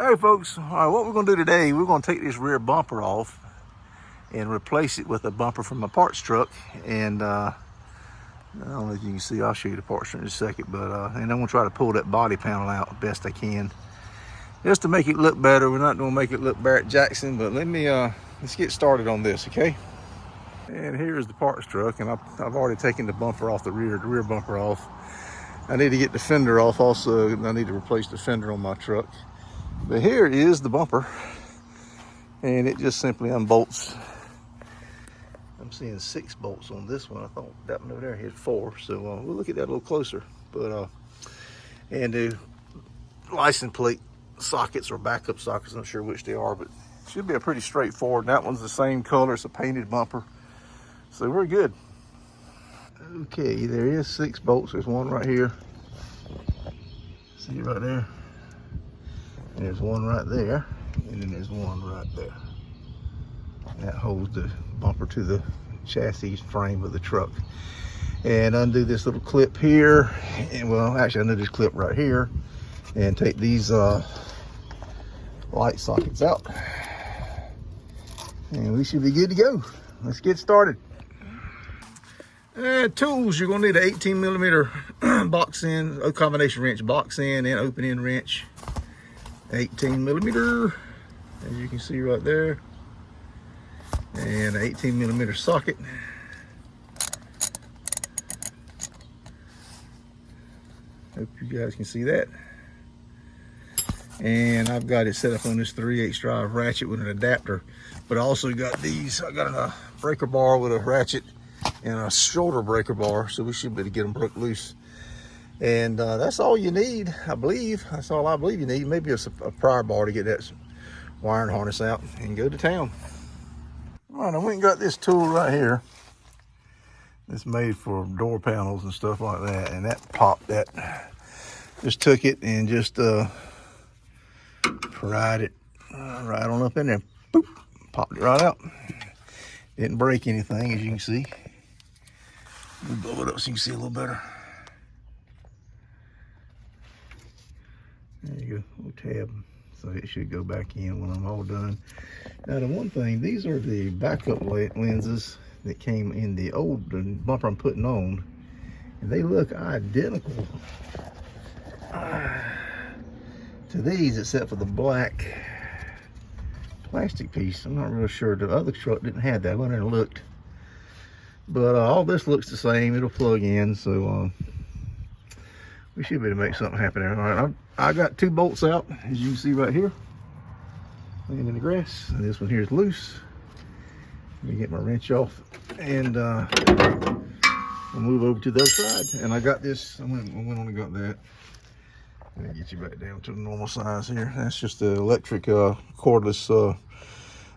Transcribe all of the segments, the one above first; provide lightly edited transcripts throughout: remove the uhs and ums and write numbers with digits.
All right, folks. All right, what we're gonna do today, we're gonna take this rear bumper off and replace it with a bumper from a parts truck. And I don't know if you can see, I'll show you the parts in a second, but and I'm gonna try to pull that body panel out best I can, just to make it look better. We're not gonna make it look Barrett Jackson, but let's get started on this, okay? And here's the parts truck, and I've already taken the bumper off the rear bumper off. I need to get the fender off also. I need to replace the fender on my truck. But here is the bumper, and it just simply unbolts. I'm seeing 6 bolts on this one. I thought that one over there had 4, so we'll look at that a little closer. But and the license plate sockets or backup sockets, I'm not sure which they are, but it should be a pretty straightforward. That one's the same color. It's a painted bumper, so we're good. Okay, there is 6 bolts. There's one right here. See it right there? And there's one right there, and then there's one right there. And that holds the bumper to the chassis frame of the truck. And undo this little clip here, and well, actually undo this clip right here, and take these light sockets out. And we should be good to go. Let's get started. Tools, you're gonna need an 18mm box end, a combination wrench, box end and open end wrench. 18mm, as you can see right there, and an 18mm socket. Hope you guys can see that. And I've got it set up on this 3/8 drive ratchet with an adapter, but I also got these. I got a breaker bar with a ratchet and a shoulder breaker bar, so we should be able to get them broke loose. And that's all you need, I believe. That's all I believe you need. Maybe a pry bar to get that wiring harness out and go to town. All right, I went and got this tool right here. It's made for door panels and stuff like that, and that popped that. Just took it and just pried it right on up in there. Boop, popped it right out. Didn't break anything, as you can see. We'll blow it up so you can see a little better. There you go, little tab. So it should go back in when I'm all done. Now the one thing, these are the backup lenses that came in the old bumper I'm putting on. And they look identical to these, except for the black plastic piece. I'm not real sure. The other truck didn't have that. I went in and looked. But all this looks the same. It'll plug in, so we should be able to make something happen there. All right, I got 2 bolts out, as you can see right here, laying in the grass. And this one here is loose. Let me get my wrench off, and we'll move over to the other side. And I got this. I went on and got that. Let me get you back down to the normal size here. That's just the electric cordless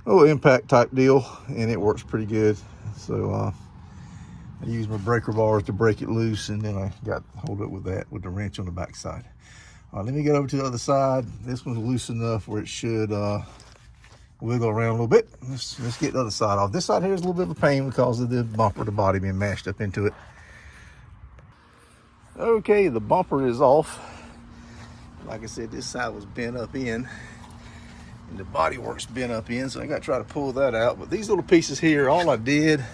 impact type deal, and it works pretty good. So I use my breaker bars to break it loose, and then I got hold up with that with the wrench on the back side. Let me get over to the other side. This one's loose enough where it should wiggle around a little bit. Let's get the other side off. This side here is a little bit of a pain because of the bumper, the body being mashed up into it. Okay, the bumper is off. Like I said, this side was bent up in, and the body work's bent up in, so I got to try to pull that out. But these little pieces here, all I did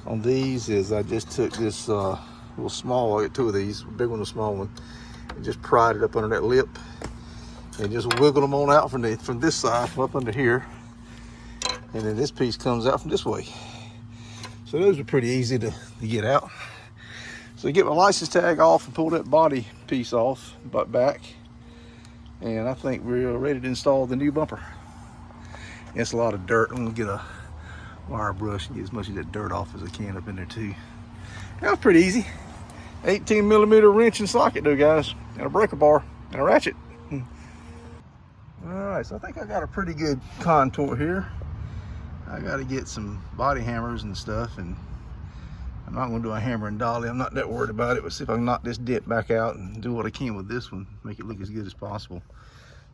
on these is I just took this little small, I got 2 of these, big one and small one, and just pried it up under that lip and just wiggled them on out from this side up under here, and then this piece comes out from this way. So those are pretty easy to get out. So get my license tag off and pull that body piece off, butt back, and I think we're ready to install the new bumper. It's a lot of dirt. I'm gonna get a wire brush and get as much of that dirt off as I can up in there too. That was pretty easy. 18mm wrench and socket though, guys, and a breaker bar and a ratchet. All right, so I think I got a pretty good contour here. I got to get some body hammers and stuff, and I'm not going to do a hammer and dolly. I'm not that worried about it, but see if I can knock this dip back out and do what I can with this one, make it look as good as possible.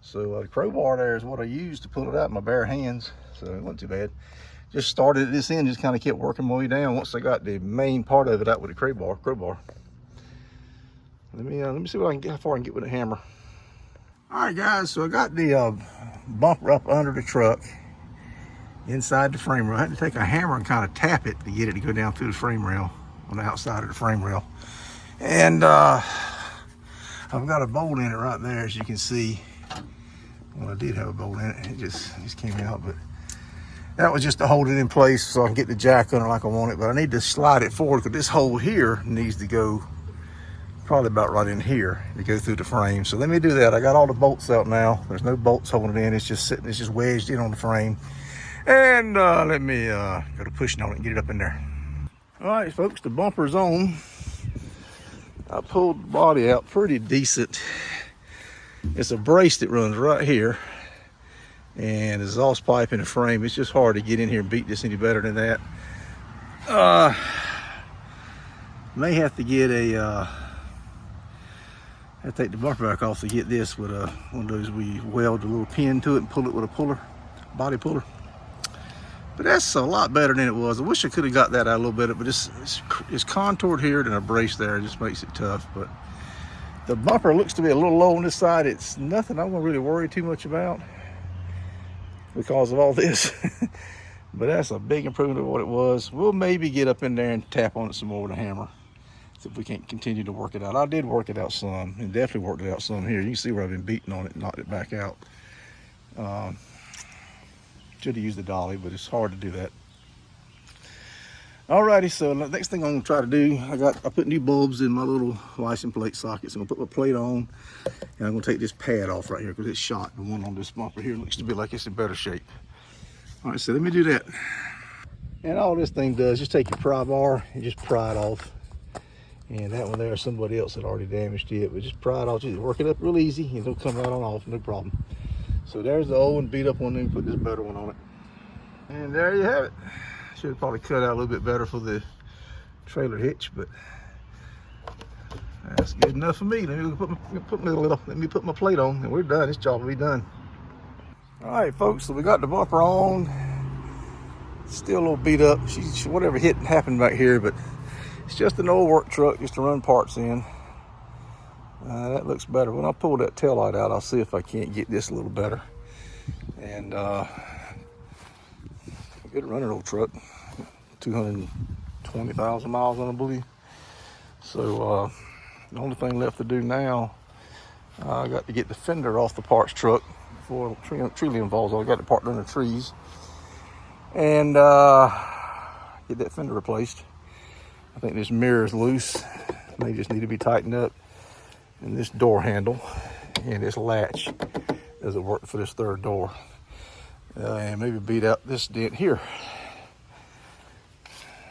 So the crowbar there is what I used to pull it out in my bare hands, so it wasn't too bad. Just started at this end, just kind of kept working my way down once I got the main part of it out with the crowbar. Let me see what I can get, how far I can get with a hammer. All right, guys, so I got the bumper up under the truck inside the frame rail. I had to take a hammer and kind of tap it to get it to go down through the frame rail on the outside of the frame rail. And I've got a bolt in it right there, as you can see. Well, I did have a bolt in it. It just came out, but that was just to hold it in place so I can get the jack under like I want it. But I need to slide it forward because this hole here needs to go probably about right in here to go through the frame. So let me do that. I got all the bolts out now. There's no bolts holding it in. It's just sitting, it's just wedged in on the frame. And let me go to pushing on it and get it up in there. All right, folks, the bumper's on. I pulled the body out pretty decent. It's a brace that runs right here, and the exhaust pipe in the frame. It's just hard to get in here and beat this any better than that. May have to get a I take the bumper back off to get this with one of those we weld a little pin to it and pull it with a puller, body puller. But that's a lot better than it was. I wish I could have got that out a little better, but it's contoured here and a brace there. It just makes it tough. But the bumper looks to be a little low on this side. It's nothing I'm gonna really worry too much about because of all this. But that's a big improvement of what it was. We'll maybe get up in there and tap on it some more with a hammer. If we can't continue to work it out. I did work it out some, and definitely worked it out some here. You can see where I've been beating on it and knocked it back out. Should have used the dolly, but it's hard to do that. Alrighty, so the next thing I'm gonna try to do, I put new bulbs in my little license plate sockets. I'm gonna put my plate on, and I'm gonna take this pad off right here because it's shot. The one on this bumper here looks to be like it's in better shape. All right, so let me do that. And all this thing does, just take your pry bar and just pry it off. And that one there, somebody else had already damaged it, but just pry it off, just work it up real easy, and it'll come right on off, no problem. So there's the old and beat up one, then put this better one on it. And there you have it. Should have probably cut out a little bit better for the trailer hitch, but that's good enough for me. Let me put my plate on, and we're done. This job will be done. All right, folks, so we got the bumper on. Still a little beat up. Whatever happened back here, but it's just an old work truck just to run parts in. That looks better. When I pull that tail light out, I'll see if I can't get this a little better. And good running old truck, 220,000 miles on it, I believe. So the only thing left to do now, I got to get the fender off the parts truck before tree limb falls off. I got it parked under trees, and get that fender replaced. I think this mirror is loose. May just need to be tightened up. And this door handle and this latch doesn't work for this third door. And maybe beat out this dent here.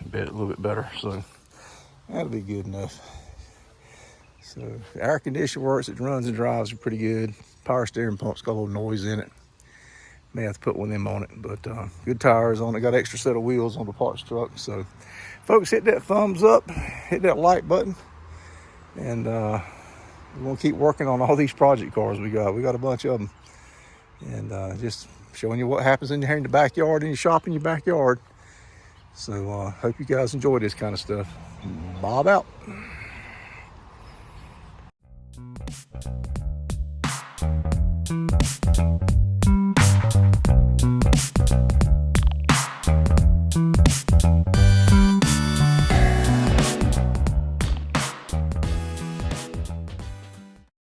Bet a little bit better. So that'll be good enough. So the air conditioner works. It runs and drives pretty good. Power steering pump's got a little noise in it. May have to put one of them on it, but good tires on it. Got extra set of wheels on the parts truck. So folks, hit that thumbs up, hit that like button, and we're gonna keep working on all these project cars we got. We got a bunch of them, and just showing you what happens in here in the backyard, in your shop, in your backyard. So hope you guys enjoy this kind of stuff. Bob out.